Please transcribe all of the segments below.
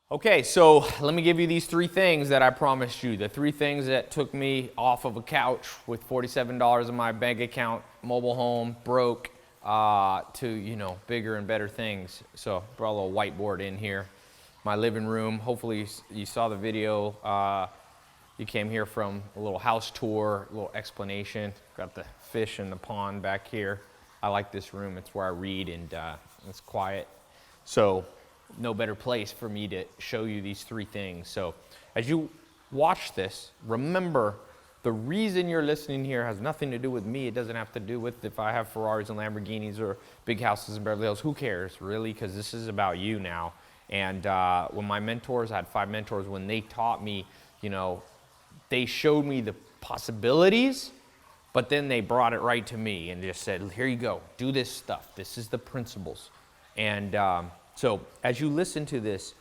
Okay, so let me give you these three things that I promised you. The three things that took me off of a couch with $47 in my bank account, mobile home, broke, to, bigger and better things. So brought a little whiteboard in here. My living room, hopefully you saw the video. You came here from a little house tour, a little explanation. Got the fish in the pond back here. I like this room. It's where I read and it's quiet. So no better place for me to show you these three things. So as you watch this, remember the reason you're listening here has nothing to do with me. It doesn't have to do with if I have Ferraris and Lamborghinis or big houses in Beverly Hills. Who cares, really? Because this is about you now. And when my mentors, I had 5 mentors, when they taught me, they showed me the possibilities, but then they brought it right to me and just said, here you go, do this stuff. This is the principles. And so as you listen to this,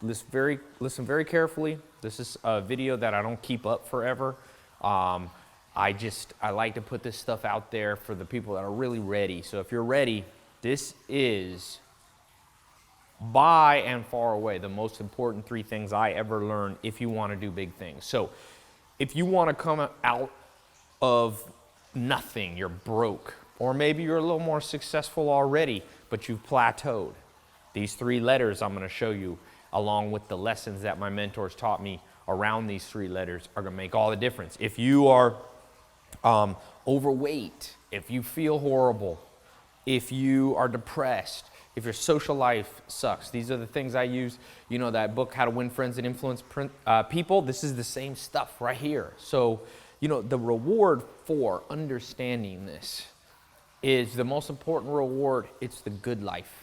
listen very carefully. This is a video that I don't keep up forever. I like to put this stuff out there for the people that are really ready. So if you're ready, this is by and far away the most important 3 things I ever learned if you want to do big things. So if you want to come out of nothing, you're broke, or maybe you're a little more successful already, but you've plateaued. These 3 letters I'm going to show you, along with the lessons that my mentors taught me around these 3 letters, are going to make all the difference. If you are overweight, if you feel horrible, if you are depressed, if your social life sucks, these are the things I use. That book, How to Win Friends and Influence People, this is the same stuff right here. So, the reward for understanding this is the most important reward. It's the good life.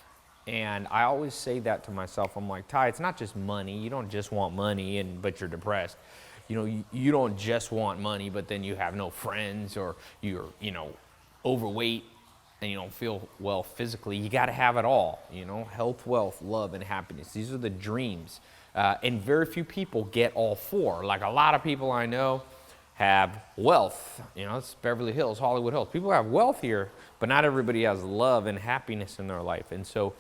And I always say that to myself. I'm like, Tai, it's not just money. You don't just want money but you're depressed. You don't just want money, but then you have no friends, or you're, overweight and you don't feel well physically. You got to have it all, health, wealth, love, and happiness. These are the dreams. And very few people get all 4. Like a lot of people I know have wealth. It's Beverly Hills, Hollywood Hills. People have wealth here, but not everybody has love and happiness in their life. And so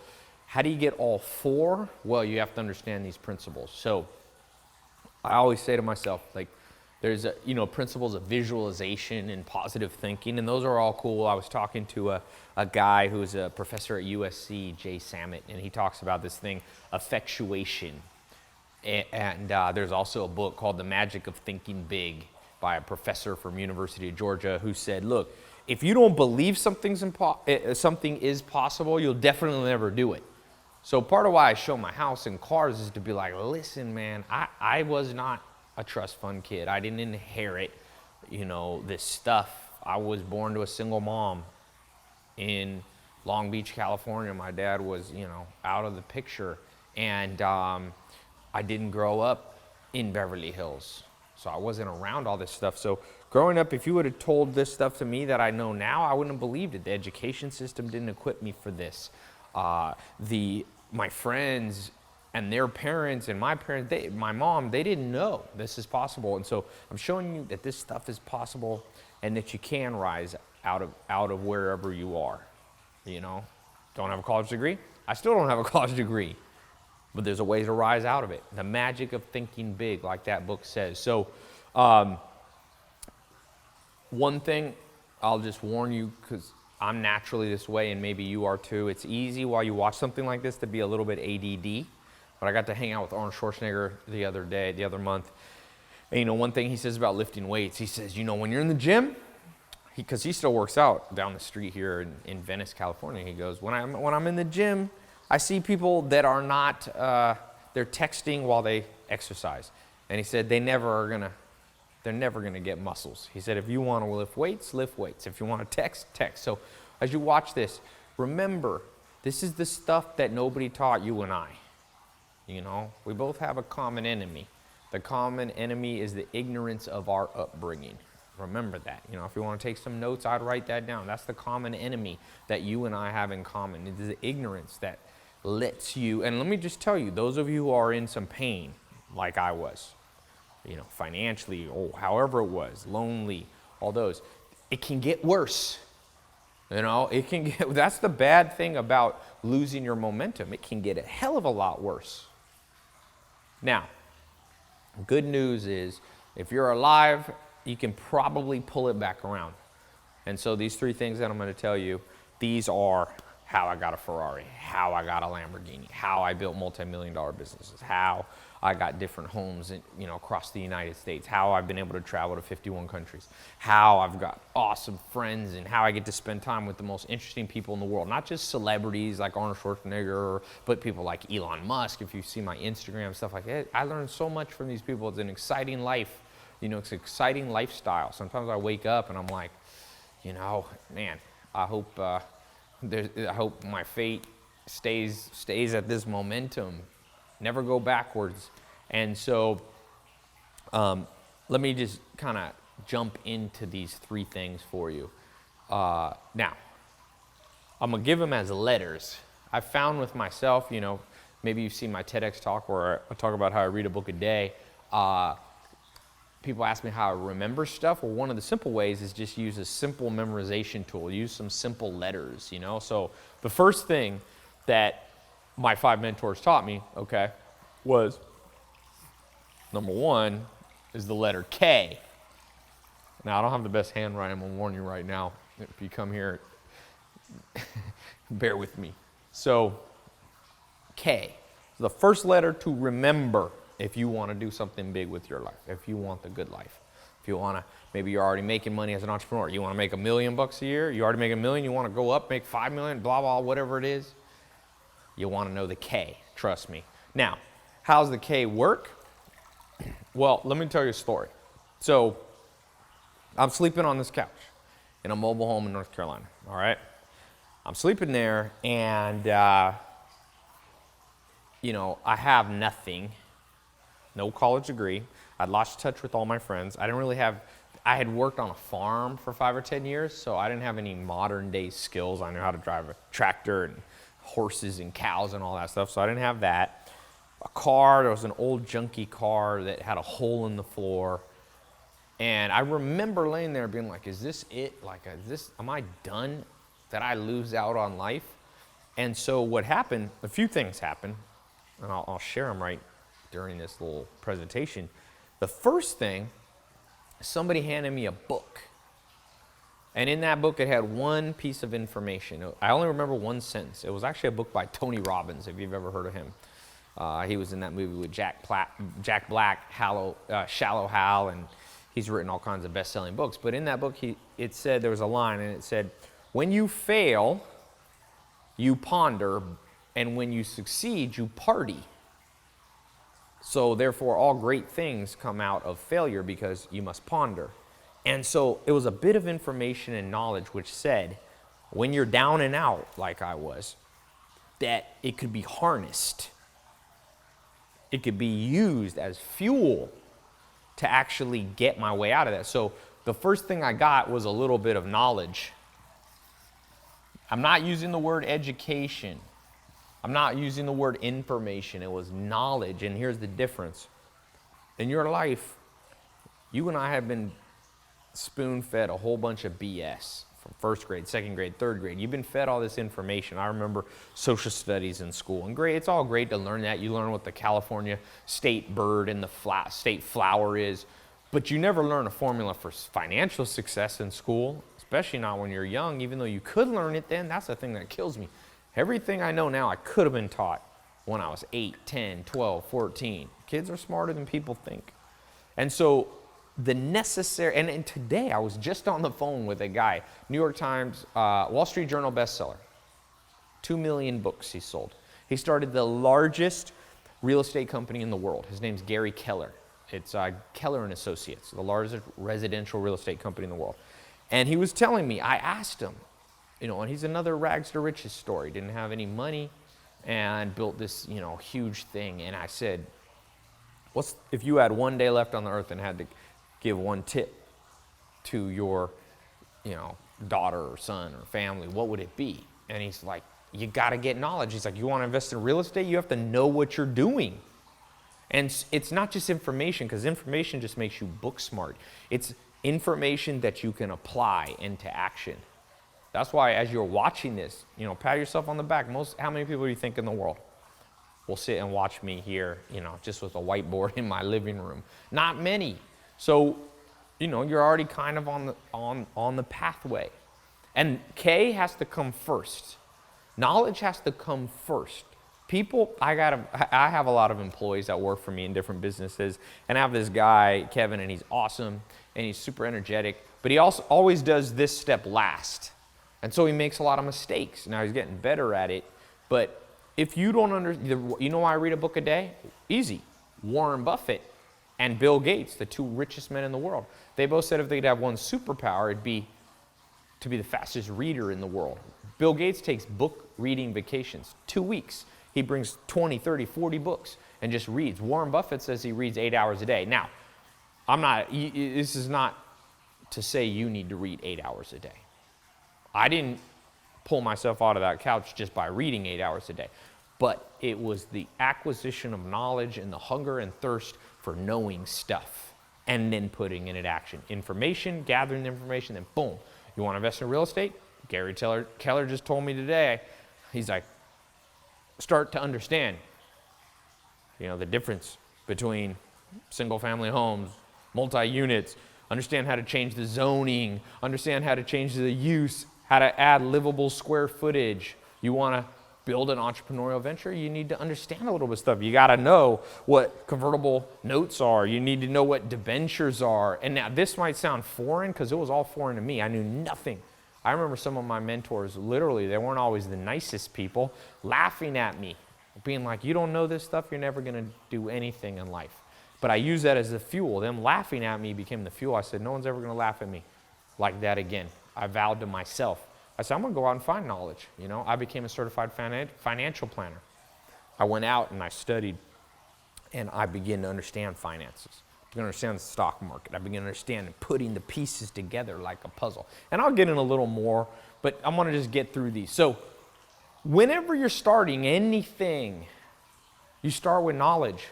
how do you get all 4? Well, you have to understand these principles. So I always say to myself, there's principles of visualization and positive thinking, and those are all cool. I was talking to a guy who's a professor at USC, Jay Sammet, and he talks about this thing, effectuation. And there's also a book called The Magic of Thinking Big by a professor from University of Georgia who said, look, if you don't believe something is possible, you'll definitely never do it. So part of why I show my house and cars is to be like, listen, man, I was not a trust fund kid. I didn't inherit, this stuff. I was born to a single mom in Long Beach, California. My dad was, out of the picture. And I didn't grow up in Beverly Hills. So I wasn't around all this stuff. So growing up, if you would have told this stuff to me that I know now, I wouldn't have believed it. The education system didn't equip me for this. My friends and their parents and my parents, my mom, they didn't know this is possible. And so I'm showing you that this stuff is possible and that you can rise out of wherever you are. Don't have a college degree? I still don't have a college degree. But there's a way to rise out of it. The magic of thinking big, like that book says. So one thing I'll just warn you, because I'm naturally this way and maybe you are too. It's easy while you watch something like this to be a little bit ADD. But I got to hang out with Arnold Schwarzenegger the other month. And one thing he says about lifting weights, he says, when you're in the gym, because he still works out down the street here in Venice, California. He goes, when I'm in the gym, I see people that are not, they're texting while they exercise. And he said, they're never gonna get muscles. He said, if you want to lift weights, lift weights. If you want to text. So as you watch this, remember, this is the stuff that nobody taught you and I. We both have a common enemy. The common enemy is the ignorance of our upbringing. Remember that. If you want to take some notes, I'd write that down. That's the common enemy that you and I have in common. It is the ignorance that lets you, and let me just tell you, those of you who are in some pain, like I was, financially, or however it was, lonely, all those, it can get worse. It can get, that's the bad thing about losing your momentum. It can get a hell of a lot worse. Now, good news is if you're alive, you can probably pull it back around. And so these 3 things that I'm going to tell you, these are how I got a Ferrari, how I got a Lamborghini, how I built multi-million-dollar businesses, how I got different homes across the United States, how I've been able to travel to 51 countries, how I've got awesome friends, and how I get to spend time with the most interesting people in the world. Not just celebrities like Arnold Schwarzenegger, but people like Elon Musk. If you see my Instagram, stuff like that, I learned so much from these people. It's an exciting life. It's an exciting lifestyle. Sometimes I wake up and I'm like, man, I hope my fate stays at this momentum, never go backwards. And so let me just kind of jump into these 3 things for you. Now, I'm going to give them as letters. I found with myself, maybe you've seen my TEDx talk where I talk about how I read a book a day. People ask me how I remember stuff. Well, one of the simple ways is just use a simple memorization tool. Use some simple letters, So the first thing that my 5 mentors taught me, was number 1 is the letter K. Now, I don't have the best handwriting. I'm going to warn you right now. If you come here, bear with me. So, K. The first letter to remember if you want to do something big with your life, if you want the good life. If you want to, maybe you're already making money as an entrepreneur. You want to make $1 million a year. You already make $1 million. You want to go up, make 5 million, blah, blah, whatever it is. You want to know the K. Trust me. Now, how's the K work? Well, let me tell you a story. So, I'm sleeping on this couch in a mobile home in North Carolina, all right? I'm sleeping there, and, I have nothing, no college degree. I'd lost touch with all my friends. I had worked on a farm for 5 or 10 years, so I didn't have any modern day skills. I knew how to drive a tractor and horses and cows and all that stuff, so I didn't have that. A car, there was an old junky car that had a hole in the floor. And I remember laying there being like, is this it? Am I done? Did I lose out on life? And so what happened, a few things happened, and I'll share them right during this little presentation. The first thing, somebody handed me a book. And in that book, it had one piece of information. I only remember one sentence. It was actually a book by Tony Robbins, if you've ever heard of him. He was in that movie with Jack Black, Shallow Hal, and he's written all kinds of best-selling books. But in that book, it said, there was a line, and it said, when you fail, you ponder, and when you succeed, you party. So therefore, all great things come out of failure because you must ponder. And so it was a bit of information and knowledge which said, when you're down and out, like I was, that it could be harnessed. It could be used as fuel to actually get my way out of that. So the first thing I got was a little bit of knowledge. I'm not using the word education. I'm not using the word information. It was knowledge. And here's the difference. In your life, you and I have been spoon-fed a whole bunch of BS from first grade, second grade, third grade. You've been fed all this information. I remember social studies in school. And great, it's all great to learn that. You learn what the California state bird and the state flower is. But you never learn a formula for financial success in school, especially not when you're young. Even though you could learn it then, that's the thing that kills me. Everything I know now, I could have been taught when I was 8, 10, 12, 14. Kids are smarter than people think. And so the necessary, and today I was just on the phone with a guy, New York Times, Wall Street Journal bestseller. 2 million books he sold. He started the largest real estate company in the world. His name's Gary Keller. It's Keller and Associates, the largest residential real estate company in the world. And he was telling me, I asked him, and he's another rags to riches story. Didn't have any money and built this, huge thing. And I said, if you had one day left on the earth and had to give one tip to your, daughter or son or family, what would it be? And he's like, you got to get knowledge. He's like, you want to invest in real estate? You have to know what you're doing. And it's not just information, because information just makes you book smart. It's information that you can apply into action. That's why as you're watching this, pat yourself on the back. How many people do you think in the world? will sit and watch me here, just with a whiteboard in my living room. Not many. So, you're already kind of on the pathway. And K has to come first. Knowledge has to come first. People, I have a lot of employees that work for me in different businesses, and I have this guy, Kevin, and he's awesome, and he's super energetic, but he also always does this step last. And so he makes a lot of mistakes. Now he's getting better at it, but if you don't understand, why I read a book a day? Easy. Warren Buffett and Bill Gates, the two richest men in the world, they both said if they could have one superpower, it'd be to be the fastest reader in the world. Bill Gates takes book reading vacations, 2 weeks. He brings 20, 30, 40 books and just reads. Warren Buffett says he reads 8 hours a day. Now, this is not to say you need to read 8 hours a day. I didn't pull myself out of that couch just by reading 8 hours a day. But it was the acquisition of knowledge and the hunger and thirst for knowing stuff and then putting it in action. Information, gathering the information, then boom. You want to invest in real estate? Gary Keller just told me today, he's like, start to understand, the difference between single-family homes, multi-units, understand how to change the zoning, understand how to change the use, how to add livable square footage. You want to build an entrepreneurial venture, you need to understand a little bit of stuff. You got to know what convertible notes are. You need to know what debentures are. And now this might sound foreign because it was all foreign to me. I knew nothing. I remember some of my mentors, literally, they weren't always the nicest people, laughing at me, being like, you don't know this stuff, you're never going to do anything in life. But I used that as the fuel. Them laughing at me became the fuel. I said, no one's ever going to laugh at me like that again. I vowed to myself. I said, I'm going to go out and find knowledge. I became a certified financial planner. I went out and I studied, and I began to understand finances. I began to understand the stock market. I began to understand putting the pieces together like a puzzle. And I'll get in a little more, but I'm going to just get through these. So whenever you're starting anything, you start with knowledge.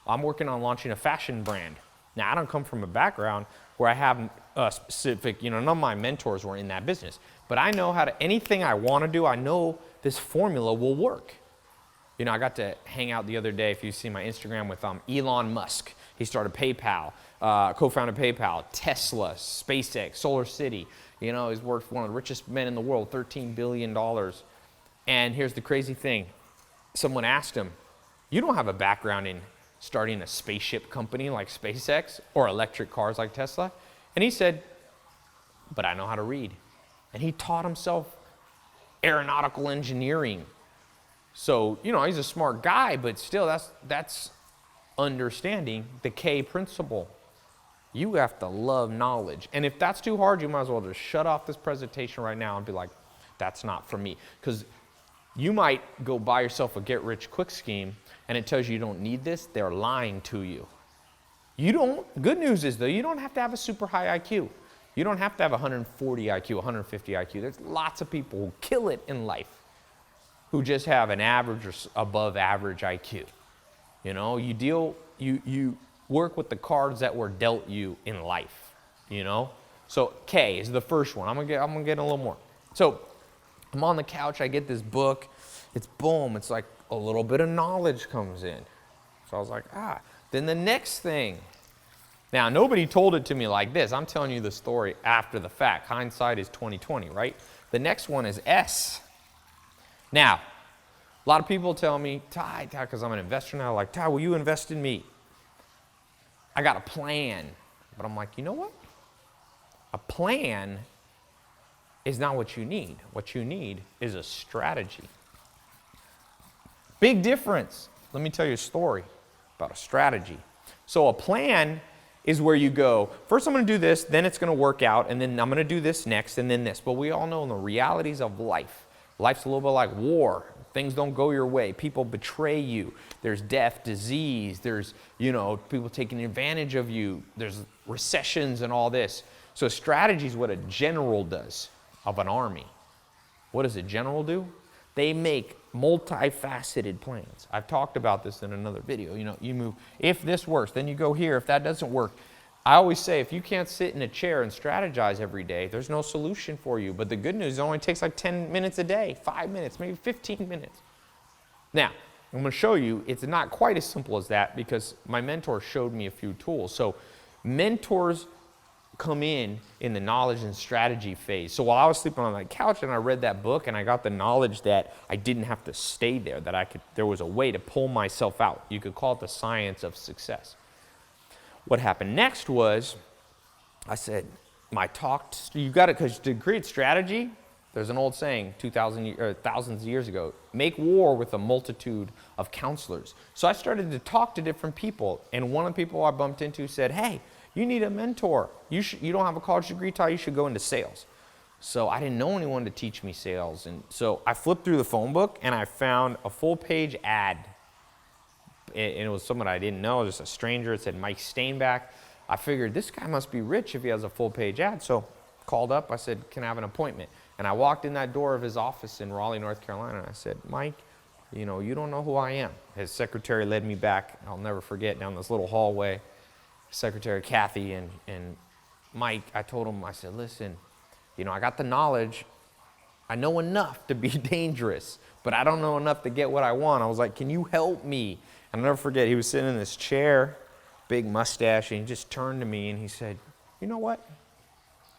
I'm working on launching a fashion brand. Now, I don't come from a background where I have a specific, none of my mentors were in that business. But I know anything I want to do, I know this formula will work. I got to hang out the other day, if you see my Instagram, with Elon Musk. He started PayPal, co-founded PayPal, Tesla, SpaceX, Solar City. He's worth one of the richest men in the world, $13 billion. And here's the crazy thing. Someone asked him, you don't have a background in starting a spaceship company like SpaceX or electric cars like Tesla? And he said, but I know how to read. And he taught himself aeronautical engineering. So, he's a smart guy, but still that's understanding the K principle. You have to love knowledge. And if that's too hard, you might as well just shut off this presentation right now and be like, that's not for me. Because you might go buy yourself a get-rich-quick scheme and it tells you don't need this. They're lying to you. Good news is, though, you don't have to have a super high IQ. You don't have to have 140 IQ, 150 IQ. There's lots of people who kill it in life who just have an average or above average IQ. You work with the cards that were dealt you in life, So K is the first one. I'm gonna get a little more. So I'm on the couch, I get this book. It's boom, it's like a little bit of knowledge comes in. So I was like, Then the next thing. Now, nobody told it to me like this. I'm telling you the story after the fact. Hindsight is 20/20, right? The next one is S. Now, a lot of people tell me, Tai, because I'm an investor now, like, Tai, will you invest in me? I got a plan. But I'm like, you know what? A plan is not what you need. What you need is a strategy. Big difference. Let me tell you a story about a strategy. So a plan is where you go, first I'm going to do this, then it's going to work out, and then I'm going to do this next, and then this. But we all know the realities of life. Life's a little bit like war. Things don't go your way. People betray you. There's death, disease. There's, people taking advantage of you. There's recessions and all this. So strategy is what a general does of an army. What does a general do? They make multifaceted plans. I've talked about this in another video. You move, if this works, then you go here. If that doesn't work, I always say, if you can't sit in a chair and strategize every day, there's no solution for you. But the good news, it only takes like 10 minutes a day, 5 minutes, maybe 15 minutes. Now, I'm going to show you it's not quite as simple as that because my mentor showed me a few tools. So mentors come in the knowledge and strategy phase. So while I was sleeping on my couch and I read that book and I got the knowledge that I didn't have to stay there, that there was a way to pull myself out. You could call it the science of success. What happened next was I said, you got it, because to create strategy, there's an old saying, thousands of years ago, make war with a multitude of counselors. So I started to talk to different people, and one of the people I bumped into said, hey, you need a mentor. You don't have a college degree, Tai, you should go into sales. So I didn't know anyone to teach me sales, and so I flipped through the phone book, and I found a full-page ad, and it was someone I didn't know, just a stranger. It said Mike Stainback. I figured this guy must be rich if he has a full-page ad, so called up. I said, can I have an appointment? And I walked in that door of his office in Raleigh, North Carolina, and I said, Mike, you don't know who I am. His secretary led me back, I'll never forget, down this little hallway. Secretary Kathy and Mike, I told him, I said, listen, I got the knowledge. I know enough to be dangerous, but I don't know enough to get what I want. I was like, can you help me? And I'll never forget, he was sitting in this chair, big mustache, and he just turned to me and he said, you know what?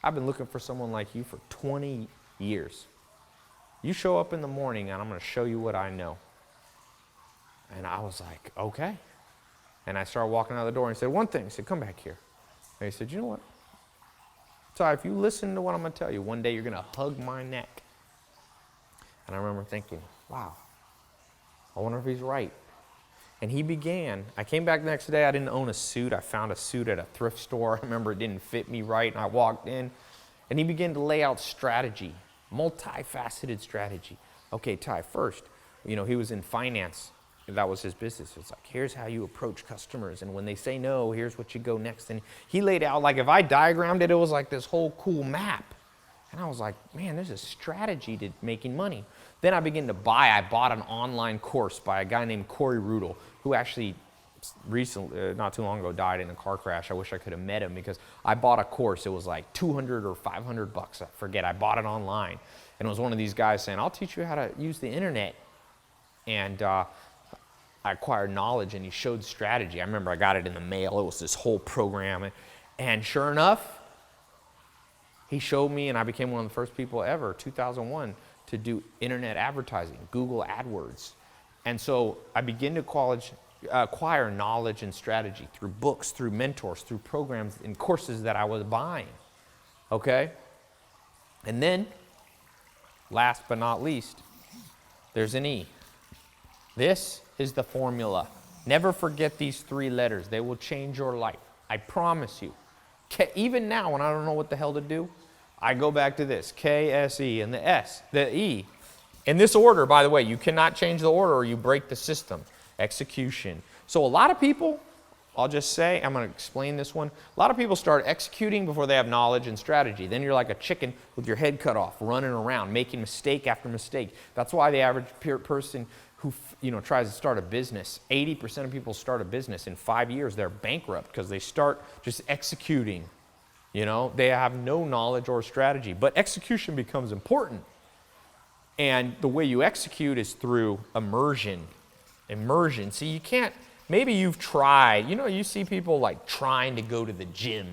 I've been looking for someone like you for 20 years. You show up in the morning and I'm going to show you what I know. And I was like, okay. And I started walking out the door and he said one thing. He said, come back here. And he said, you know what? Tai, if you listen to what I'm going to tell you, one day you're going to hug my neck. And I remember thinking, wow, I wonder if he's right. And he began. I came back the next day. I didn't own a suit. I found a suit at a thrift store. I remember it didn't fit me right. And I walked in and he began to lay out strategy, multifaceted strategy. Okay, Tai, first, he was in finance. That was his business. It's like, here's how you approach customers. And when they say no, here's what you go next. And he laid out, like if I diagrammed it, it was like this whole cool map. And I was like, man, there's a strategy to making money. Then I bought an online course by a guy named Corey Rudel, who actually recently, not too long ago, died in a car crash. I wish I could have met him because I bought a course. It was like $200 or $500. I forget. I bought it online. And it was one of these guys saying, I'll teach you how to use the internet. And I acquired knowledge, and he showed strategy. I remember I got it in the mail. It was this whole program. And sure enough, he showed me, and I became one of the first people ever, 2001, to do internet advertising, Google AdWords. And so I began to acquire knowledge and strategy through books, through mentors, through programs and courses that I was buying, okay? And then, last but not least, there's an E. This is the formula. Never forget these 3 letters. They will change your life. I promise you. Even now, when I don't know what the hell to do, I go back to this, K-S-E, and the S, the E. In this order, by the way, you cannot change the order or you break the system. Execution. So a lot of people, I'll just say, I'm going to explain this one. A lot of people start executing before they have knowledge and strategy. Then you're like a chicken with your head cut off, running around, making mistake after mistake. That's why the average person who tries to start a business, 80% of people start a business in 5 years, they're bankrupt because they start just executing. They have no knowledge or strategy, but execution becomes important. And the way you execute is through immersion. See, you can't, maybe you've tried, you see people like trying to go to the gym,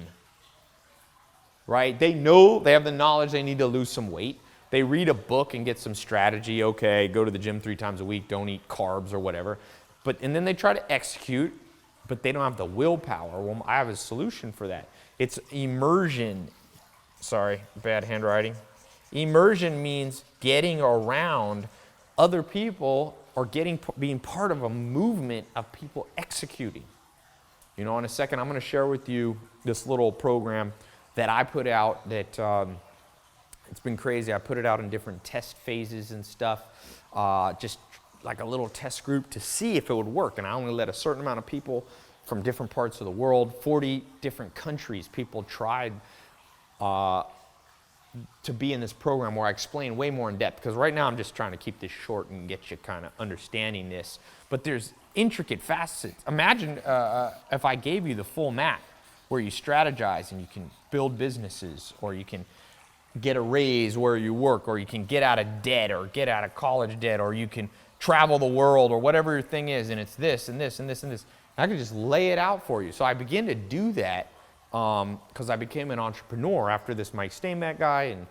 right? They know, they have the knowledge they need to lose some weight. They read a book and get some strategy. Okay, go to the gym 3 times a week, don't eat carbs or whatever. And then they try to execute, but they don't have the willpower. Well, I have a solution for that. It's immersion. Sorry, bad handwriting. Immersion means getting around other people or being part of a movement of people executing. In a second, I'm going to share with you this little program that I put out that it's been crazy. I put it out in different test phases and stuff, just like a little test group to see if it would work. And I only let a certain amount of people from different parts of the world, 40 different countries, people tried to be in this program where I explain way more in depth, because right now I'm just trying to keep this short and get you kind of understanding this. But there's intricate facets. Imagine if I gave you the full map where you strategize and you can build businesses, or you can get a raise where you work, or you can get out of debt or get out of college debt, or you can travel the world or whatever your thing is, and it's this and this and this and this. And I could just lay it out for you. So I began to do that because I became an entrepreneur after this Mike Steinbeck guy and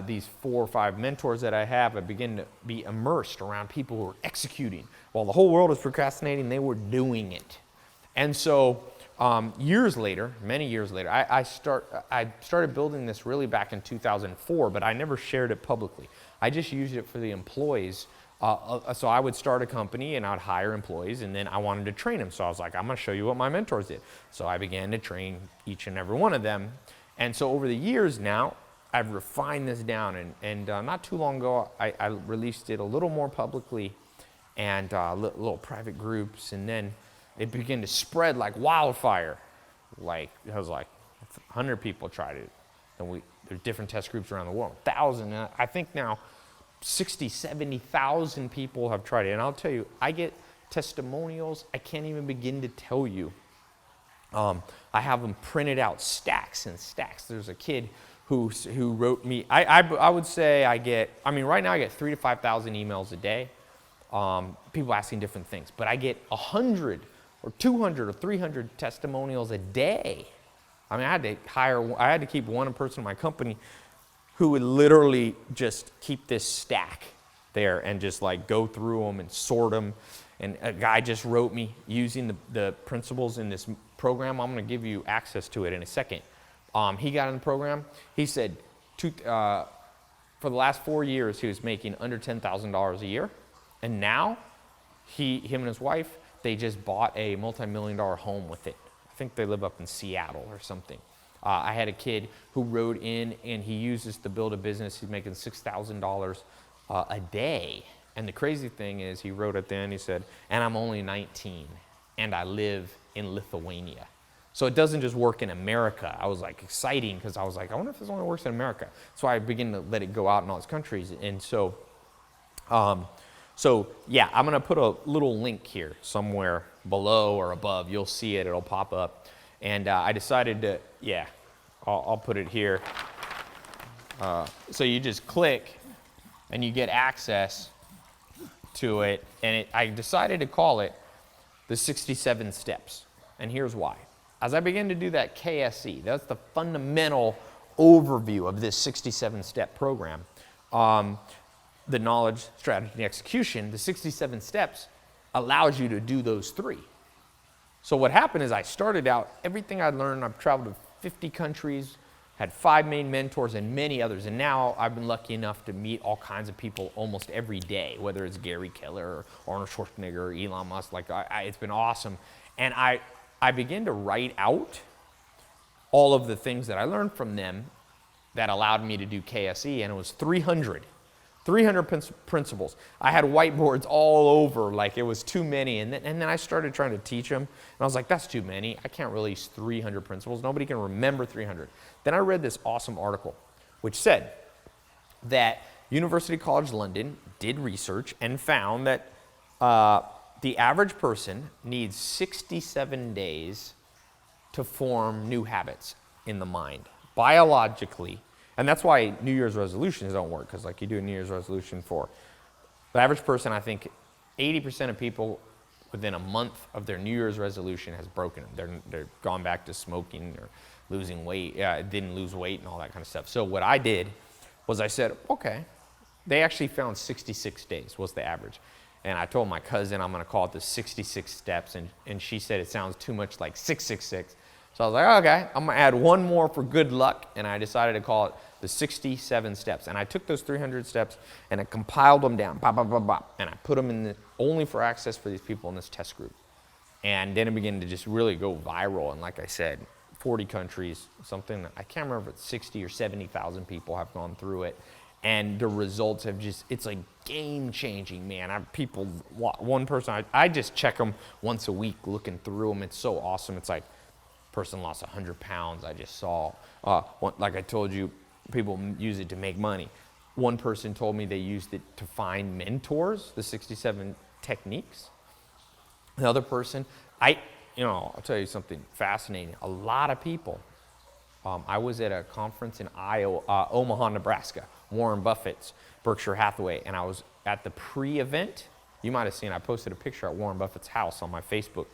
these 4 or 5 mentors that I have. I began to be immersed around people who were executing. While the whole world was procrastinating, they were doing it. And so years later, many years later, I started building this really back in 2004, but I never shared it publicly. I just used it for the employees. So I would start a company and I'd hire employees, and then I wanted to train them. So I was like, I'm going to show you what my mentors did. So I began to train each and every one of them. And so over the years now, I've refined this down, and not too long ago, I released it a little more publicly and little private groups, and then it began to spread like wildfire. Like, it was like 100 people tried it. And there's different test groups around the world, 1,000. I think now 60, 70,000 people have tried it. And I'll tell you, I get testimonials I can't even begin to tell you. I have them printed out, stacks and stacks. There's a kid who wrote me, I would say right now I get 3,000 to 5,000 emails a day, people asking different things. But I get 100 or 200 or 300 testimonials a day. I mean, I had to keep one person in my company who would literally just keep this stack there and just like go through them and sort them. And a guy just wrote me using the principles in this program. I'm going to give you access to it in a second. He got in the program. He said for the last 4 years, he was making under $10,000 a year. And now him and his wife, they just bought a multi-million-dollar home with it. I think they live up in Seattle or something. I had a kid who wrote in, and he uses to build a business. He's making $6,000 a day. And the crazy thing is, he wrote at the end, he said, and I'm only 19, and I live in Lithuania. So it doesn't just work in America. I was like exciting because I was like, I wonder if this only works in America. So I began to let it go out in all these countries. And so yeah, I'm going to put a little link here somewhere below or above. You'll see it. It'll pop up. And I decided to, yeah, I'll put it here. So you just click and you get access to it. And I decided to call it the 67 steps. And here's why. As I began to do that KSE, that's the fundamental overview of this 67-step program. The knowledge, strategy, and execution, the 67 steps allows you to do those 3. So what happened is I started out, everything I learned, I've traveled to 50 countries, had 5 main mentors and many others. And now I've been lucky enough to meet all kinds of people almost every day, whether it's Gary Keller or Arnold Schwarzenegger or Elon Musk. Like it's been awesome. And I began to write out all of the things that I learned from them that allowed me to do KSE, and it was 300 principles. I had whiteboards all over, like it was too many, and then I started trying to teach them, and I was like, that's too many. I can't release 300 principles. Nobody can remember 300. Then I read this awesome article, which said that University College London did research and found that the average person needs 67 days to form new habits in the mind, biologically. And that's why New Year's resolutions don't work, because like you do a New Year's resolution for the average person, I think 80% of people within a month of their New Year's resolution has broken them. They're gone back to smoking or losing weight, didn't lose weight and all that kind of stuff. So what I did was I said, okay, they actually found 66 days was the average. And I told my cousin I'm going to call it the 66 steps, and she said it sounds too much like 666. So I was like, okay, I'm going to add one more for good luck, and I decided to call it the 67 steps. And I took those 300 steps, and I compiled them down, and I put them in only for access for these people in this test group. And then it began to just really go viral, and like I said, 40 countries, something, I can't remember if it's 60 or 70,000 people have gone through it. And the results have just, it's like game-changing, man. One person, I just check them once a week looking through them. It's so awesome. It's like, person lost 100 pounds, I just saw. Like I told you, people use it to make money. One person told me they used it to find mentors, the 67 techniques. The other person, I'll tell you something fascinating. A lot of people, I was at a conference in Omaha, Nebraska, Warren Buffett's Berkshire Hathaway, and I was at the pre-event. You might have seen, I posted a picture at Warren Buffett's house on my Facebook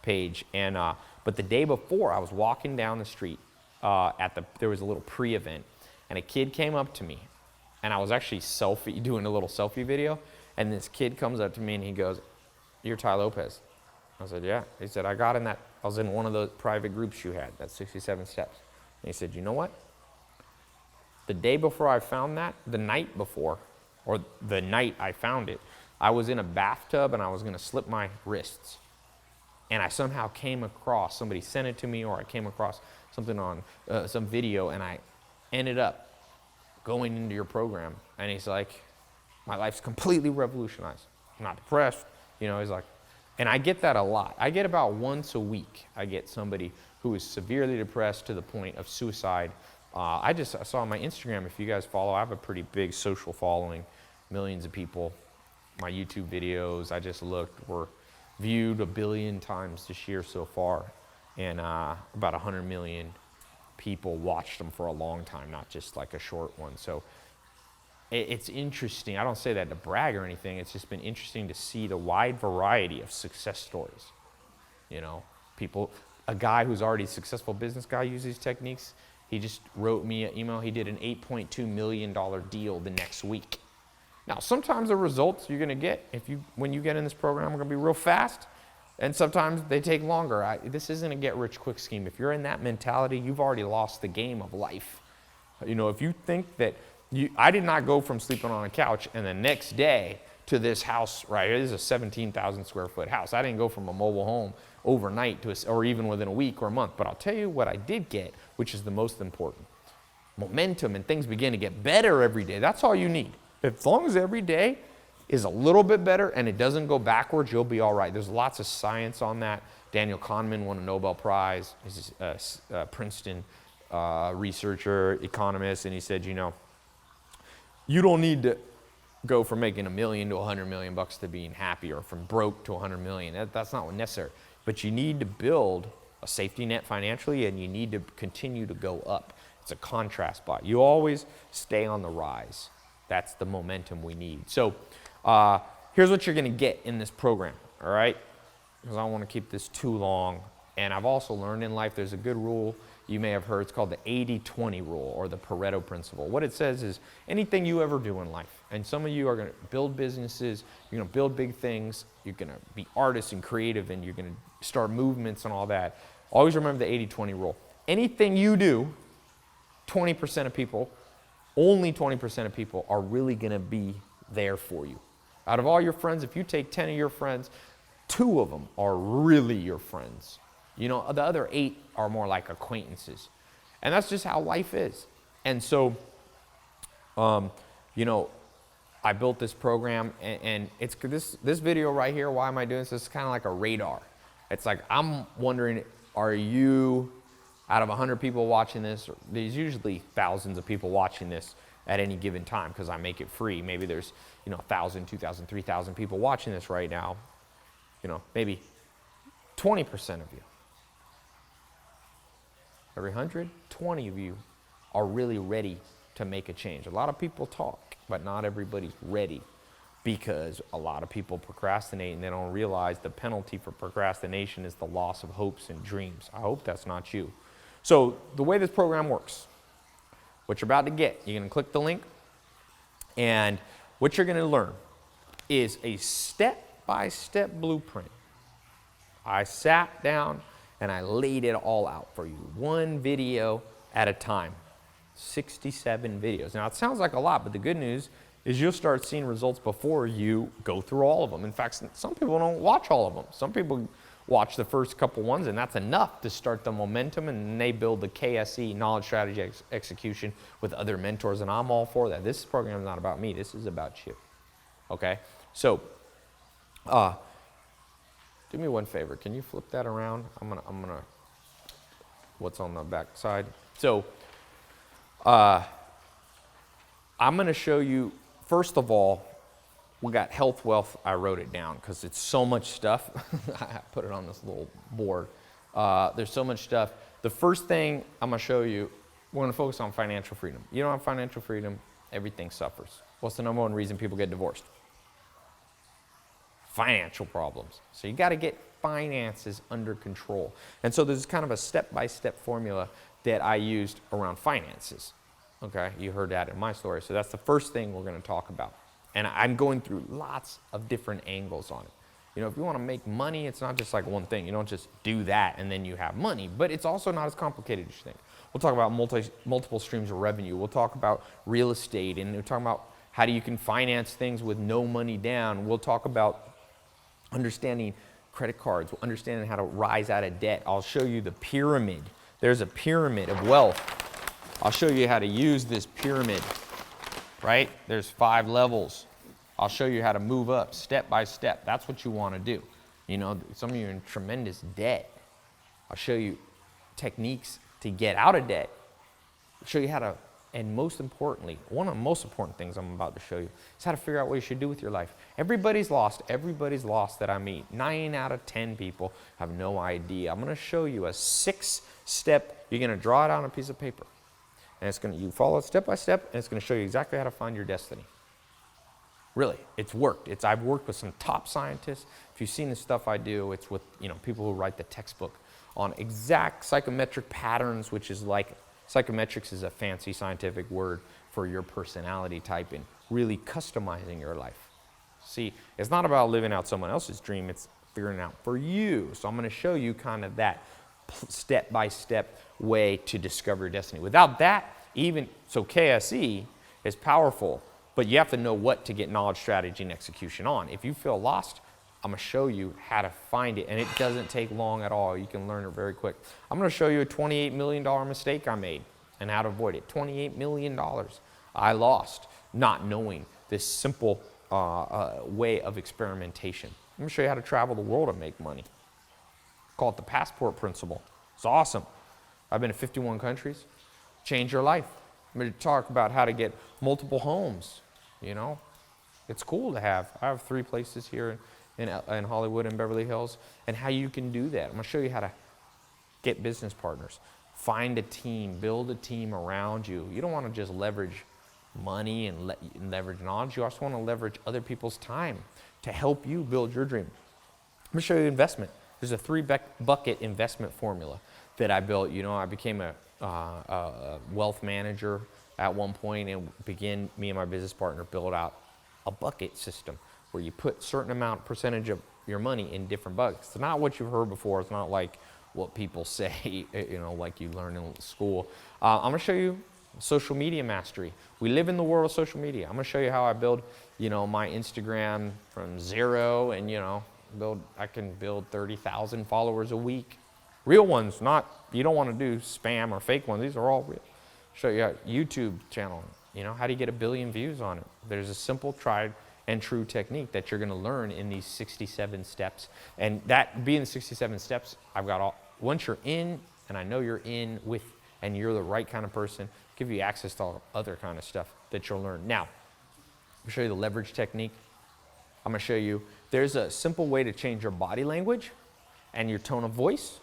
page. And, but the day before, I was walking down the street there was a little pre-event, and a kid came up to me, and I was actually doing a little selfie video, and this kid comes up to me and he goes, "You're Tai Lopez." I said, "Yeah." He said, I was in one of those private groups you had, that 67 steps. And he said, "You know what? The day before I found that, the night before, or the night I found it, I was in a bathtub and I was gonna slip my wrists. And I somehow came across, somebody sent it to me, or I came across something on some video, and I ended up going into your program." And he's like, "My life's completely revolutionized. I'm not depressed." He's like, and I get that a lot. I get about once a week, I get somebody who is severely depressed to the point of suicide. I saw on my Instagram, if you guys follow, I have a pretty big social following, millions of people. My YouTube videos, I just looked, were viewed 1 billion times this year so far, and about 100 million people watched them for a long time, not just like a short one. So it's interesting. I don't say that to brag or anything. It's just been interesting to see the wide variety of success stories. People, a guy who's already a successful business guy uses these techniques. He just wrote me an email. He did an $8.2 million deal the next week. Now, sometimes the results you're gonna get, when you get in this program, are gonna be real fast, and sometimes they take longer. This isn't a get-rich-quick scheme. If you're in that mentality, you've already lost the game of life. If you think that, I did not go from sleeping on a couch and the next day to this house right here. This is a 17,000 square foot house. I didn't go from a mobile home overnight or even within a week or a month. But I'll tell you what I did get, which is the most important. Momentum, and things begin to get better every day. That's all you need. As long as every day is a little bit better and it doesn't go backwards, you'll be all right. There's lots of science on that. Daniel Kahneman won a Nobel Prize. He's a Princeton researcher, economist, and he said, you don't need to go from making $1 million to $100 million to being happy, or from broke to $100 million. That's not necessary. But you need to build a safety net financially, and you need to continue to go up. It's a contrast spot. You always stay on the rise. That's the momentum we need. So here's what you're going to get in this program, all right? Because I don't want to keep this too long. And I've also learned in life there's a good rule you may have heard. It's called the 80-20 rule, or the Pareto principle. What it says is anything you ever do in life, and some of you are going to build businesses, you're going to build big things, you're going to be artists and creative, and you're going to start movements and all that. Always remember the 80-20 rule. Anything you do, 20% of people, only 20% of people are really going to be there for you. Out of all your friends, if you take 10 of your friends, 2 of them are really your friends. The other 8 are more like acquaintances. And that's just how life is. And so, I built this program, and it's this video right here. Why am I doing this? It's kind of like a radar. It's like, I'm wondering, are you, out of 100 people watching this, there's usually thousands of people watching this at any given time because I make it free. Maybe there's 1,000, 2,000, 3,000 people watching this right now. Maybe 20% of you. Every 100, 20 of you are really ready to make a change. A lot of people talk, but not everybody's ready, because a lot of people procrastinate and they don't realize the penalty for procrastination is the loss of hopes and dreams. I hope that's not you. So the way this program works, what you're about to get, you're going to click the link, and what you're going to learn is a step-by-step blueprint. I sat down and I laid it all out for you, one video at a time, 67 videos. Now, it sounds like a lot, but the good news is you'll start seeing results before you go through all of them. In fact, some people don't watch all of them. Some people watch the first couple ones, and that's enough to start the momentum, and then they build the KSE, knowledge, strategy, execution, with other mentors, and I'm all for that. This program is not about me. This is about you, okay? So, do me one favor. Can you flip that around? I'm gonna. What's on the back side? So, I'm gonna show you. First of all, we got health, wealth. I wrote it down because it's so much stuff. I put it on this little board. There's so much stuff. The first thing I'm gonna show you, we're gonna focus on financial freedom. You don't have financial freedom, everything suffers. What's the number one reason people get divorced? financial problems. So you got to get finances under control. And so there's kind of a step-by-step formula that I used around finances. Okay, you heard that in my story. So that's the first thing we're going to talk about. And I'm going through lots of different angles on it. You know, if you want to make money, it's not just like one thing. You don't just do that and then you have money. But it's also not as complicated as you think. We'll talk about multiple streams of revenue. We'll talk about real estate, and we'll talk about how you can finance things with no money down. We'll talk about understanding credit cards, understanding how to rise out of debt. I'll show you the pyramid. There's a pyramid of wealth. I'll show you how to use this pyramid, right? There's 5 levels. I'll show you how to move up step by step. That's what you want to do. You know, some of you are in tremendous debt. I'll show you techniques to get out of debt. I'll show you how to, and most importantly, one of the most important things I'm about to show you is how to figure out what you should do with your life. Everybody's lost that I meet. 9 out of 10 people have no idea. I'm going to show you a 6-step, you're going to draw it on a piece of paper. And it's going to, you follow it step by step, and it's going to show you exactly how to find your destiny. Really, it's worked. I've worked with some top scientists. If you've seen the stuff I do, it's with people who write the textbook on exact psychometric patterns, which is like, psychometrics is a fancy scientific word for your personality type and really customizing your life. See, it's not about living out someone else's dream, it's figuring it out for you. So I'm going to show you kind of that step-by-step way to discover your destiny. Without that, so KSE is powerful, but you have to know what to get knowledge, strategy, and execution on. If you feel lost, I'm going to show you how to find it, and it doesn't take long at all. You can learn it very quick. I'm going to show you a $28 million mistake I made and how to avoid it. $28 million I lost not knowing this simple way of experimentation. I'm going to show you how to travel the world and make money. Call it the passport principle. It's awesome. I've been to 51 countries. Change your life. I'm going to talk about how to get multiple homes. You know, it's cool to have. I have 3 places here in Hollywood and Beverly Hills, and how you can do that. I'm going to show you how to get business partners, find a team, build a team around you. You don't want to just leverage money and leverage knowledge. You also want to leverage other people's time to help you build your dream. I'm going to show you investment. There's a 3-bucket investment formula that I built. You know, I became a wealth manager at one point, and me and my business partner built out a bucket system where you put certain percentage of your money in different buckets. It's not what you've heard before. It's not like what people say, like you learn in school. I'm going to show you social media mastery. We live in the world of social media. I'm going to show you how I build, my Instagram from 0 and, I can build 30,000 followers a week. Real ones, you don't want to do spam or fake ones. These are all real. Show you a YouTube channel, how do you get 1 billion views on it? There's a simple, tried and true technique that you're going to learn in these 67 steps. And that being the 67 steps, once you're in, and I know you're in with, and you're the right kind of person, give you access to all other kind of stuff that you'll learn. Now, I'll show you the leverage technique. I'm going to show you, there's a simple way to change your body language and your tone of voice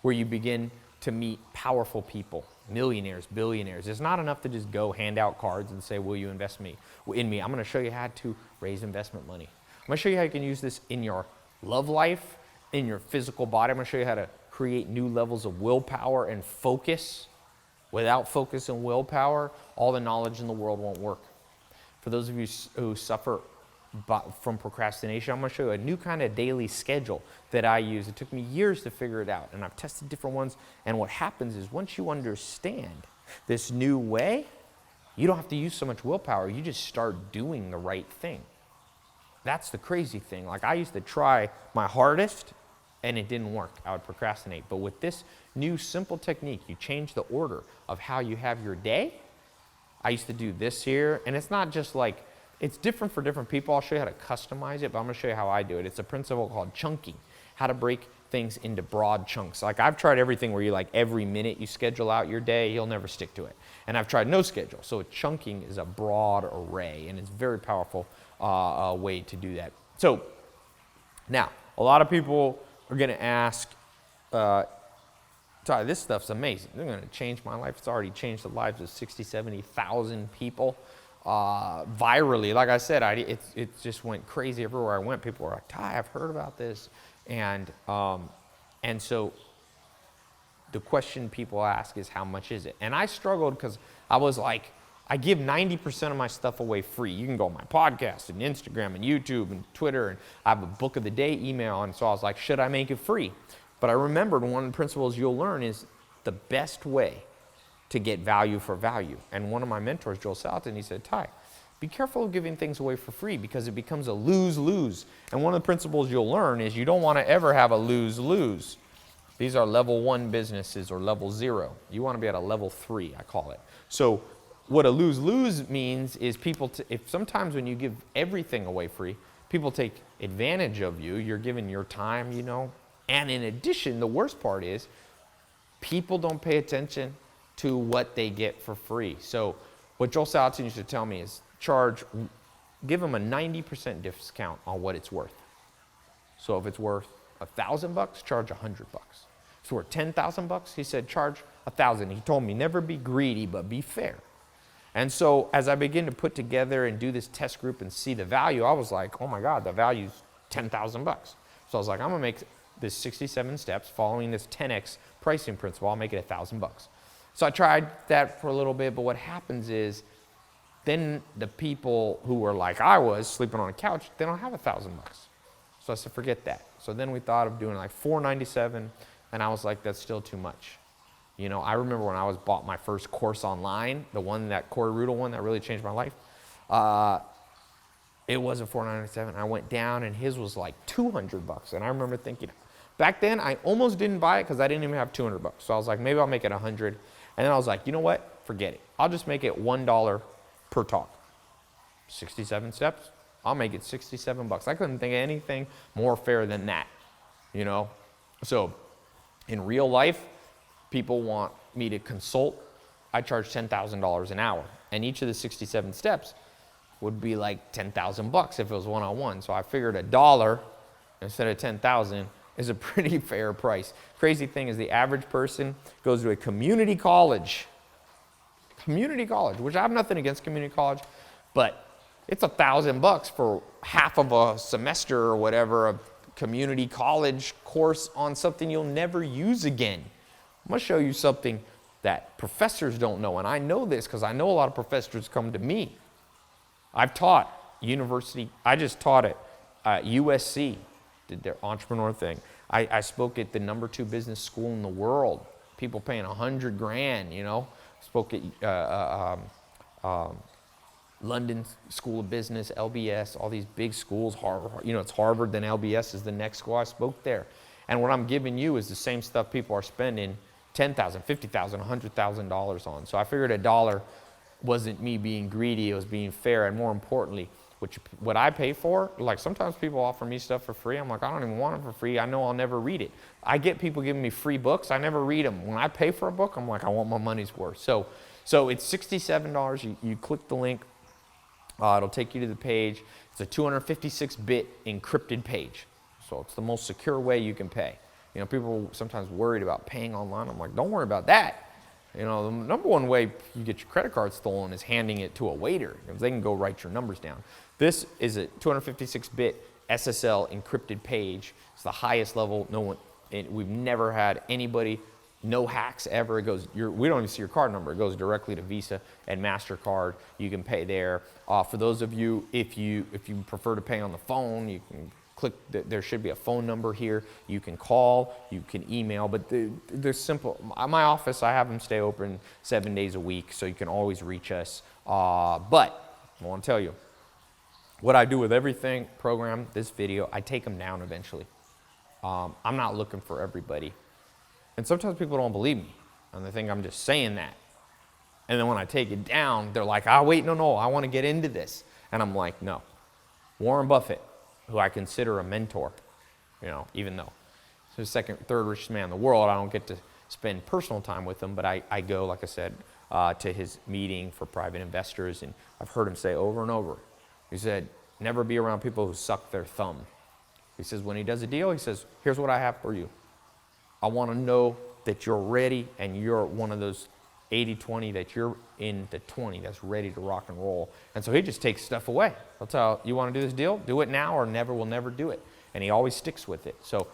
where you begin to meet powerful people, millionaires, billionaires. It's not enough to just go hand out cards and say, will you invest in me? I'm going to show you how to raise investment money. I'm going to show you how you can use this in your love life, in your physical body. I'm going to show you how to create new levels of willpower and focus. Without focus and willpower, all the knowledge in the world won't work. For those of you who suffer from procrastination, I'm going to show you a new kind of daily schedule that I use. It took me years to figure it out, and I've tested different ones. And what happens is once you understand this new way, you don't have to use so much willpower. You just start doing the right thing. That's the crazy thing. Like, I used to try my hardest, and it didn't work. I would procrastinate. But with this new simple technique, you change the order of how you have your day. I used to do this here, and it's not just like, it's different for different people. I'll show you how to customize it, but I'm going to show you how I do it. It's a principle called chunking, how to break things into broad chunks. Like, I've tried everything where every minute you schedule out your day, you'll never stick to it. And I've tried no schedule. So chunking is a broad array, and it's a very powerful way to do that. So now, a lot of people are going to ask, Tai, this stuff's amazing. They're going to change my life. It's already changed the lives of 60, 70,000 people. virally. Like I said, it just went crazy everywhere I went. People were like, Tai, I've heard about this. And so the question people ask is, how much is it? And I struggled because I was like, I give 90% of my stuff away free. You can go on my podcast and Instagram and YouTube and Twitter, and I have a book of the day email. And so I was like, should I make it free? But I remembered one of the principles you'll learn is the best way to get value for value. And one of my mentors, Joel Salatin, he said, Tai, be careful of giving things away for free because it becomes a lose-lose. And one of the principles you'll learn is you don't want to ever have a lose-lose. These are level 1 businesses or level 0. You want to be at a level 3, I call it. So what a lose-lose means is if sometimes when you give everything away free, people take advantage of you. You're giving your time, you know. And in addition, the worst part is people don't pay attention to what they get for free. So what Joel Salatin used to tell me is give them a 90% discount on what it's worth. So if it's worth $1,000, charge $100. If it's worth $10,000, he said, charge $1,000. He told me, never be greedy, but be fair. And so as I begin to put together and do this test group and see the value, I was like, oh my God, the value's $10,000. So I was like, I'm gonna make this 67 steps following this 10x pricing principle. I'll make it $1,000. So I tried that for a little bit, but what happens is then the people who were like I was, sleeping on a couch, they don't have $1,000. So I said, forget that. So then we thought of doing like $497, and I was like, that's still too much. You know, I remember when I bought my first course online, the one, that Corey Rudel one that really changed my life. It wasn't $497. I went down, and his was like $200. And I remember thinking, back then I almost didn't buy it because I didn't even have $200. So I was like, maybe I'll make it $100. And then I was like, you know what? Forget it. I'll just make it $1 per talk. 67 steps. I'll make it $67. I couldn't think of anything more fair than that, you know? So in real life, people want me to consult. I charge $10,000 an hour. And each of the 67 steps would be like $10,000 if it was one-on-one. So I figured $1 instead of 10,000 is a pretty fair price. Crazy thing is the average person goes to a community college, which I have nothing against community college, but it's $1,000 for half of a semester or whatever, a community college course on something you'll never use again. I'm gonna show you something that professors don't know, and I know this because I know a lot of professors come to me. I've taught university, I just taught at USC, did their entrepreneur thing. I spoke at the #2 business school in the world, people paying $100,000, you know. Spoke at London School of Business, LBS, all these big schools, Harvard, you know, it's Harvard, then LBS is the next school. I spoke there. And what I'm giving you is the same stuff people are spending $10,000, $50,000, $100,000 on. So I figured $1 wasn't me being greedy, it was being fair, and more importantly, what I pay for, like sometimes people offer me stuff for free. I'm like, I don't even want it for free. I know I'll never read it. I get people giving me free books. I never read them. When I pay for a book, I'm like, I want my money's worth. So it's $67. You click the link. It'll take you to the page. It's a 256-bit encrypted page. So it's the most secure way you can pay. You know, people are sometimes worried about paying online. I'm like, don't worry about that. You know, the number one way you get your credit card stolen is handing it to a waiter, because they can go write your numbers down. This is a 256-bit SSL encrypted page. It's the highest level. We've never had anybody, no hacks ever. It goes, we don't even see your card number. It goes directly to Visa and MasterCard. You can pay there. For those of you, if you prefer to pay on the phone, you can click, there should be a phone number here. You can call, you can email, but they're simple. My office, I have them stay open 7 days a week, so you can always reach us. But I want to tell you, what I do with everything program, this video, I take them down eventually. I'm not looking for everybody. And sometimes people don't believe me, and they think I'm just saying that. And then when I take it down, they're like, wait, no, I want to get into this. And I'm like, no. Warren Buffett, who I consider a mentor, you know, even though he's the second, third richest man in the world, I don't get to spend personal time with him, but I go, like I said, to his meeting for private investors, and I've heard him say over and over, he said, never be around people who suck their thumb. He says, when he does a deal, he says, here's what I have for you. I want to know that you're ready and you're one of those 80-20 that you're in the 20 that's ready to rock and roll. And so he just takes stuff away. He'll tell you, want to do this deal? Do it now or we'll never do it. And he always sticks with it. So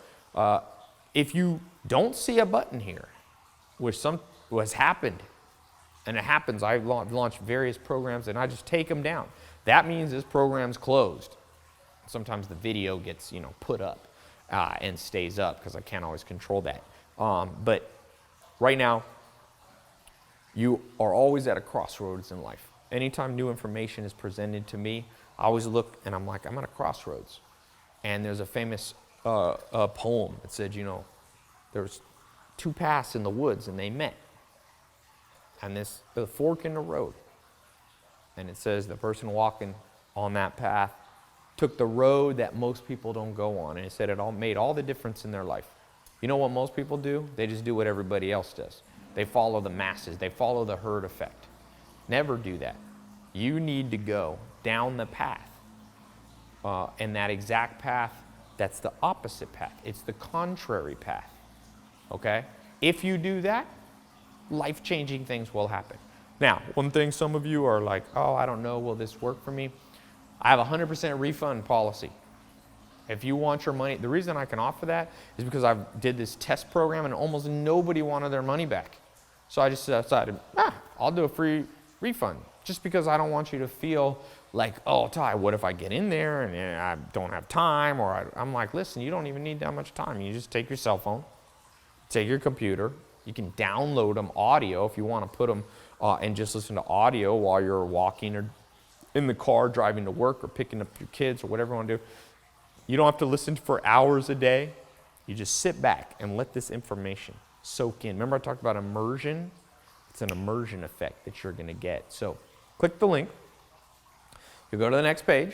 if you don't see a button here, which has happened, and it happens, I've launched various programs and I just take them down. That means this program's closed. Sometimes the video gets, put up and stays up because I can't always control that. But right now, you are always at a crossroads in life. Anytime new information is presented to me, I always look and I'm like, I'm at a crossroads. And there's a famous poem that said, there's two paths in the woods and they met. And there's a fork in the road. And it says the person walking on that path took the road that most people don't go on. And it said it all made all the difference in their life. You know what most people do? They just do what everybody else does. They follow the masses. They follow the herd effect. Never do that. You need to go down the path. And that exact path, that's the opposite path. It's the contrary path. Okay? If you do that, life-changing things will happen. Now, one thing some of you are like, oh, I don't know, will this work for me? I have a 100% refund policy. If you want your money, the reason I can offer that is because I did this test program and almost nobody wanted their money back. So I just decided, I'll do a free refund just because I don't want you to feel like, oh, Tai, what if I get in there and I don't have time? Or I'm like, listen, you don't even need that much time. You just take your cell phone, take your computer. You can download them audio if you want to put them and just listen to audio while you're walking or in the car driving to work or picking up your kids or whatever you want to do. You don't have to listen for hours a day. You just sit back and let this information soak in. Remember I talked about immersion? It's an immersion effect that you're going to get. So click the link. You'll go to the next page.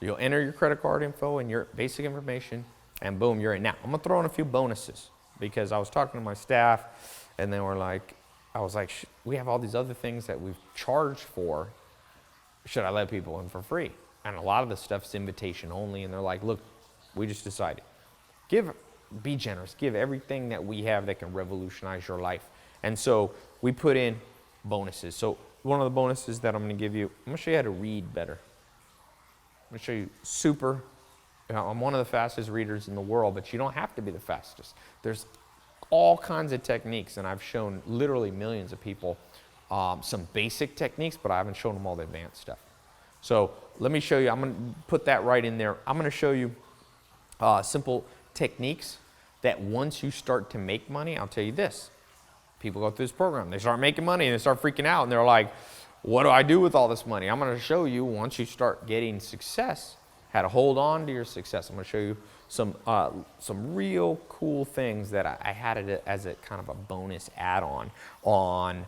You'll enter your credit card info and your basic information, and boom, you're in. Now, I'm going to throw in a few bonuses because I was talking to my staff, and they were like, I was like, we have all these other things that we've charged for. Should I let people in for free? And a lot of the stuff's invitation only, and they're like, look, we just decided. Be generous. Give everything that we have that can revolutionize your life. And so we put in bonuses. So one of the bonuses that I'm going to give you, I'm going to show you how to read better. I'm going to show you I'm one of the fastest readers in the world, but you don't have to be the fastest. There's all kinds of techniques, and I've shown literally millions of people some basic techniques, but I haven't shown them all the advanced stuff. So let me show you. I'm going to put that right in there. I'm going to show you simple techniques that once you start to make money, I'll tell you this. People go through this program. They start making money, and they start freaking out, and they're like, what do I do with all this money? I'm going to show you once you start getting success, how to hold on to your success. I'm going to show you some real cool things that I had it as a kind of a bonus add-on on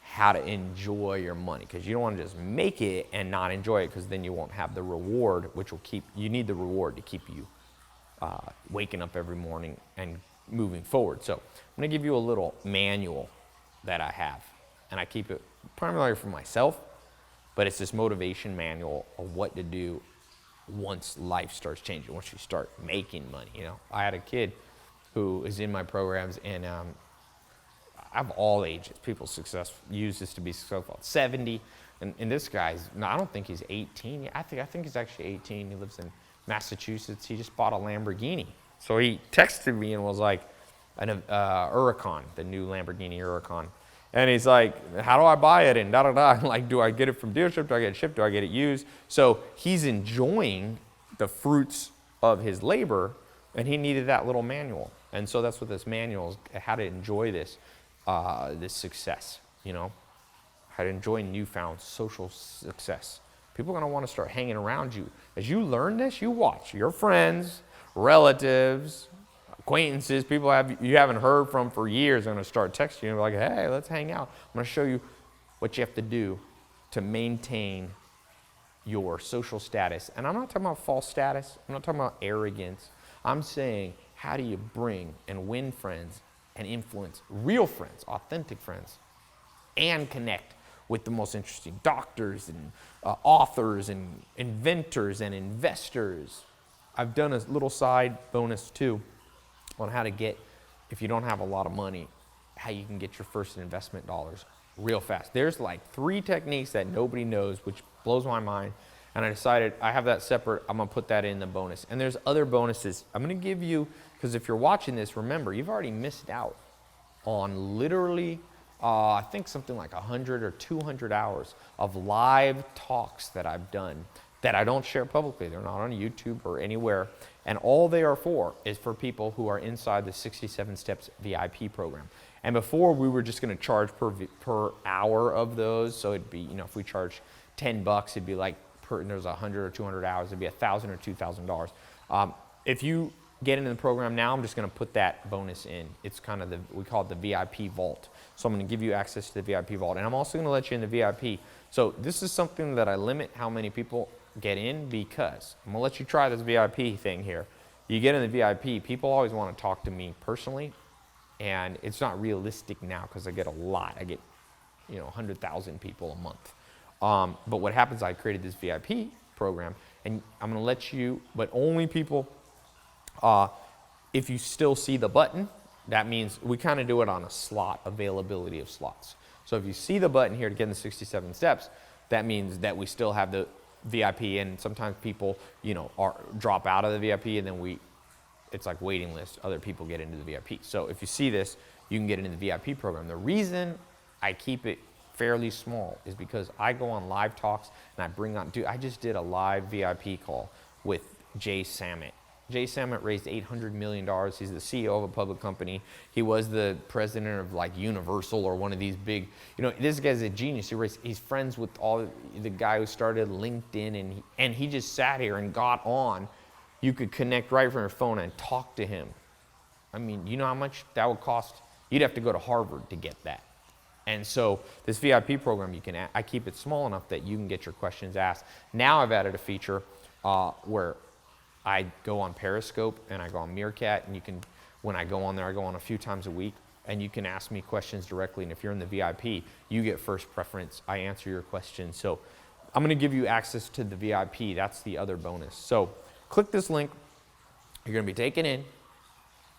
how to enjoy your money, because you don't want to just make it and not enjoy it, because then you won't have the reward, which will you need the reward to keep you waking up every morning and moving forward. So I'm going to give you a little manual that I have, and I keep it primarily for myself, but it's this motivation manual of what to do once life starts changing, once you start making money. I had a kid who is in my programs, and I have all ages. People use this to be successful. 70, and this guy's, no, I don't think he's 18. I think he's actually 18. He lives in Massachusetts. He just bought a Lamborghini. So he texted me and was like, an Huracan, the new Lamborghini Huracan. And he's like, how do I buy it? And da-da-da. I'm like, do I get it from dealership? Do I get it shipped? Do I get it used? So he's enjoying the fruits of his labor, and he needed that little manual. And so that's what this manual is, how to enjoy this success, how to enjoy newfound social success. People are going to want to start hanging around you. As you learn this, you watch your friends, relatives, acquaintances, people you haven't heard from for years are going to start texting you and be like, hey, let's hang out. I'm going to show you what you have to do to maintain your social status. And I'm not talking about false status. I'm not talking about arrogance. I'm saying, how do you bring and win friends and influence real friends, authentic friends, and connect with the most interesting doctors and authors and inventors and investors. I've done a little side bonus too on how to get, if you don't have a lot of money, how you can get your first investment dollars real fast. There's like 3 techniques that nobody knows, which blows my mind. And I decided I have that separate, I'm gonna put that in the bonus. And there's other bonuses I'm gonna give you, because if you're watching this, remember, you've already missed out on literally, I think something like 100 or 200 hours of live talks that I've done that I don't share publicly. They're not on YouTube or anywhere. And all they are for is for people who are inside the 67 Steps VIP program. And before, we were just gonna charge per hour of those. So it'd be, you know, if we charge $10, it'd be like, and there's 100 or 200 hours, it'd be $1,000 or $2,000. If you get into the program now, I'm just gonna put that bonus in. It's kind of we call it the VIP vault. So I'm gonna give you access to the VIP vault. And I'm also gonna let you in the VIP. So this is something that I limit how many people get in, because I'm gonna let you try this VIP thing here. You get in the VIP, people always wanna talk to me personally, and it's not realistic now because I get a lot. I get, you know, 100,000 people a month. But what happens, I created this VIP program, and I'm gonna let you, but only people, if you still see the button, that means we kind of do it on a slot, availability of slots. So if you see the button here to get in the 67 steps, that means that we still have the VIP, and sometimes people, you know, drop out of the VIP, and then it's like waiting list, other people get into the VIP. So if you see this, you can get into the VIP program. The reason I keep it fairly small is because I go on live talks and I bring on, I just did a live VIP call with Jay Samit. Jay Samit raised $800 million. He's the CEO of a public company. He was the president of like Universal or one of these big, you know, this guy's a genius. He's friends with the guy who started LinkedIn, and he just sat here and got on. You could connect right from your phone and talk to him. I mean, you know how much that would cost? You'd have to go to Harvard to get that. And so this VIP program, I keep it small enough that you can get your questions asked. Now I've added a feature where I go on Periscope and I go on Meerkat, and when I go on there, I go on a few times a week, and you can ask me questions directly. And if you're in the VIP, you get first preference. I answer your questions. So I'm gonna give you access to the VIP. That's the other bonus. So click this link. You're gonna be taken in.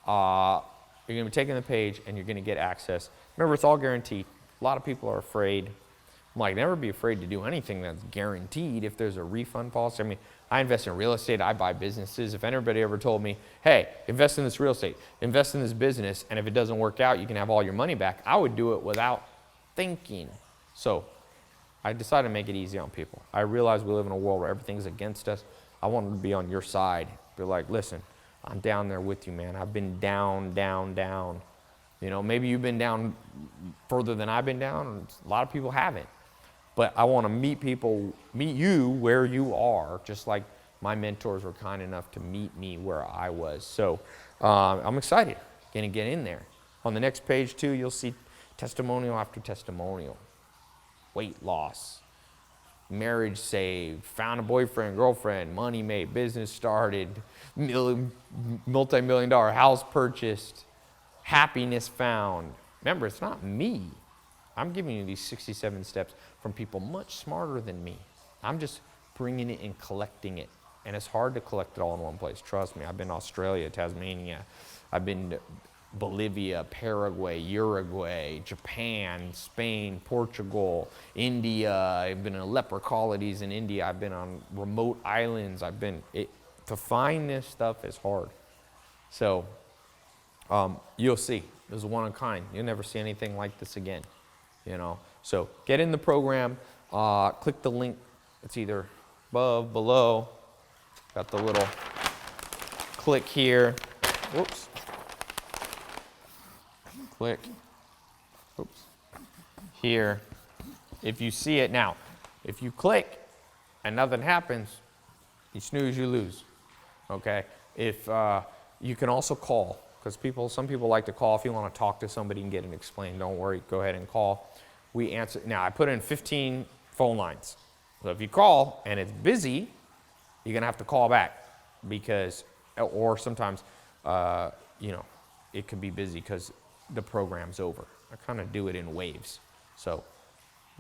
You're gonna be taken to the page, and you're gonna get access. Remember, it's all guaranteed. A lot of people are afraid. I'm like, never be afraid to do anything that's guaranteed if there's a refund policy. I mean, I invest in real estate, I buy businesses. If anybody ever told me, hey, invest in this real estate, invest in this business, and if it doesn't work out, you can have all your money back, I would do it without thinking. So I decided to make it easy on people. I realize we live in a world where everything's against us. I wanted to be on your side. Be like, listen, I'm down there with you, man. I've been down, down, down. You know, maybe you've been down further than I've been down, and a lot of people haven't. But I want to meet you where you are, just like my mentors were kind enough to meet me where I was. So I'm excited, gonna get in there. On the next page too, you'll see testimonial after testimonial. Weight loss, marriage saved, found a boyfriend, girlfriend, money made, business started, multi-million-dollar house purchased, happiness found. Remember, it's not me. I'm giving you these 67 steps from people much smarter than me. I'm just bringing it and collecting it. And it's hard to collect it all in one place. Trust me, I've been to Australia, Tasmania. I've been to Bolivia, Paraguay, Uruguay, Japan, Spain, Portugal, India. I've been in leper colonies in India. I've been on remote islands. To find this stuff is hard. So you'll see. There's one of a kind. You'll never see anything like this again. You know, so get in the program, click the link. It's either above, below. Got the little click here. Whoops. Click. Oops. Here. If you see it now, if you click and nothing happens, you snooze, you lose. Okay. If you can also call. Because some people like to call. If you want to talk to somebody and get it explained, don't worry, go ahead and call. We answer. Now, I put in 15 phone lines. So if you call and it's busy, you're going to have to call back or sometimes, you know, it could be busy because the program's over. I kind of do it in waves. So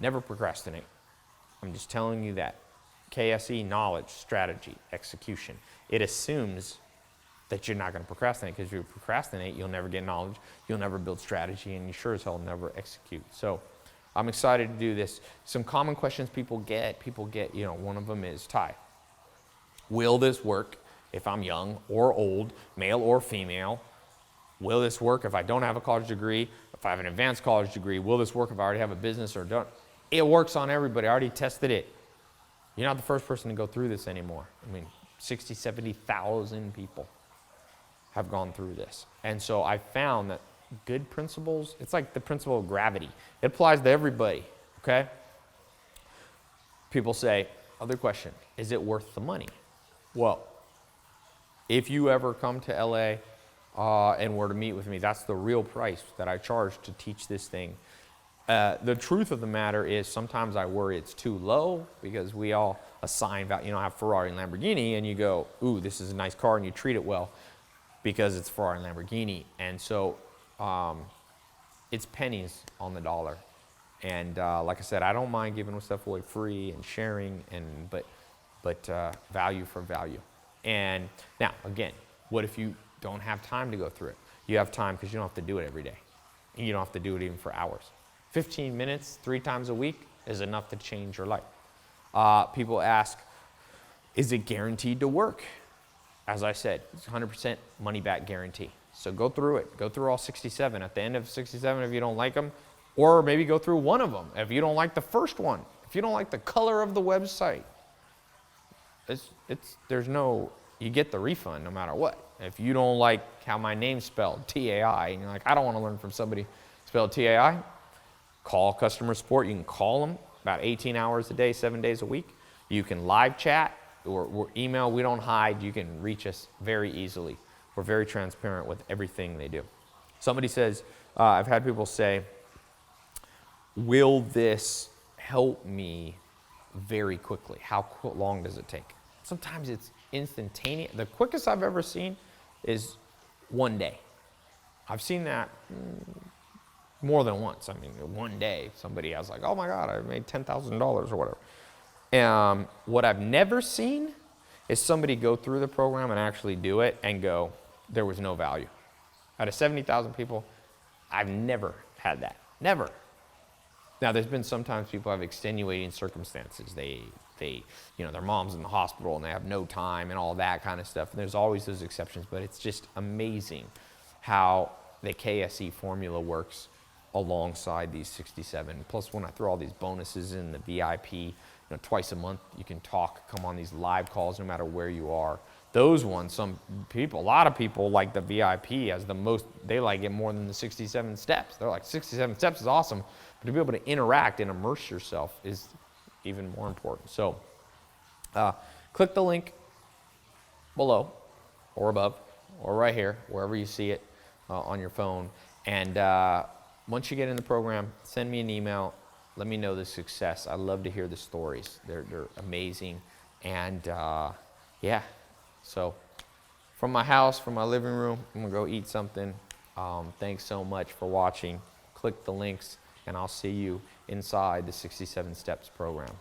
never procrastinate. I'm just telling you that. KSE, knowledge, strategy, execution. It assumes that you're not going to procrastinate, because if you procrastinate, you'll never get knowledge, you'll never build strategy, and you sure as hell never execute. So I'm excited to do this. Some common questions people get, one of them is, Tai, will this work if I'm young or old, male or female? Will this work if I don't have a college degree? If I have an advanced college degree, will this work if I already have a business or don't? It works on everybody. I already tested it. You're not the first person to go through this anymore. 60, 70,000 people have gone through this. And so I found that good principles, it's like the principle of gravity. It applies to everybody, okay? People say, other question, is it worth the money? Well, if you ever come to LA and were to meet with me, that's the real price that I charge to teach this thing. The truth of the matter is sometimes I worry it's too low, because we all assign value. Have Ferrari and Lamborghini, and you go, ooh, this is a nice car, and you treat it well because it's Ferrari and Lamborghini. And so it's pennies on the dollar. And like I said, I don't mind giving stuff away free and sharing, but value for value. And now, again, what if you don't have time to go through it? You have time because you don't have to do it every day. And you don't have to do it even for hours. 15 minutes, 3 times a week is enough to change your life. People ask, is it guaranteed to work? As I said, it's 100% money back guarantee. So go through it. Go through all 67. At the end of 67, if you don't like them, or maybe go through one of them. If you don't like the first one, if you don't like the color of the website, you get the refund no matter what. If you don't like how my name's spelled, T-A-I, and you're like, I don't want to learn from somebody spelled T-A-I, call customer support. You can call them about 18 hours a day, 7 days a week. You can live chat or email. We don't hide. You can reach us very easily. We're very transparent with everything they do. Somebody says, I've had people say, will this help me very quickly? How long does it take? Sometimes it's instantaneous. The quickest I've ever seen is 1 day. I've seen that more than once. 1 day, somebody has like, oh my God, I made $10,000 or whatever. What I've never seen is somebody go through the program and actually do it and go, there was no value. Out of 70,000 people, I've never had that. Never. Now, there's been sometimes people have extenuating circumstances. Their mom's in the hospital and they have no time and all that kind of stuff. And there's always those exceptions, but it's just amazing how the KSE formula works alongside these 67. Plus, when I throw all these bonuses in the VIP, twice a month you can come on these live calls no matter where you are. Those ones, a lot of people like the VIP as the most, they like it more than the 67 steps. They're like, 67 steps is awesome, but to be able to interact and immerse yourself is even more important. So click the link below or above or right here, wherever you see it on your phone. And once you get in the program, send me an email. Let me know the success. I love to hear the stories. They're amazing. And yeah, so from my house, from my living room, I'm going to go eat something. Thanks so much for watching. Click the links, and I'll see you inside the 67 Steps program.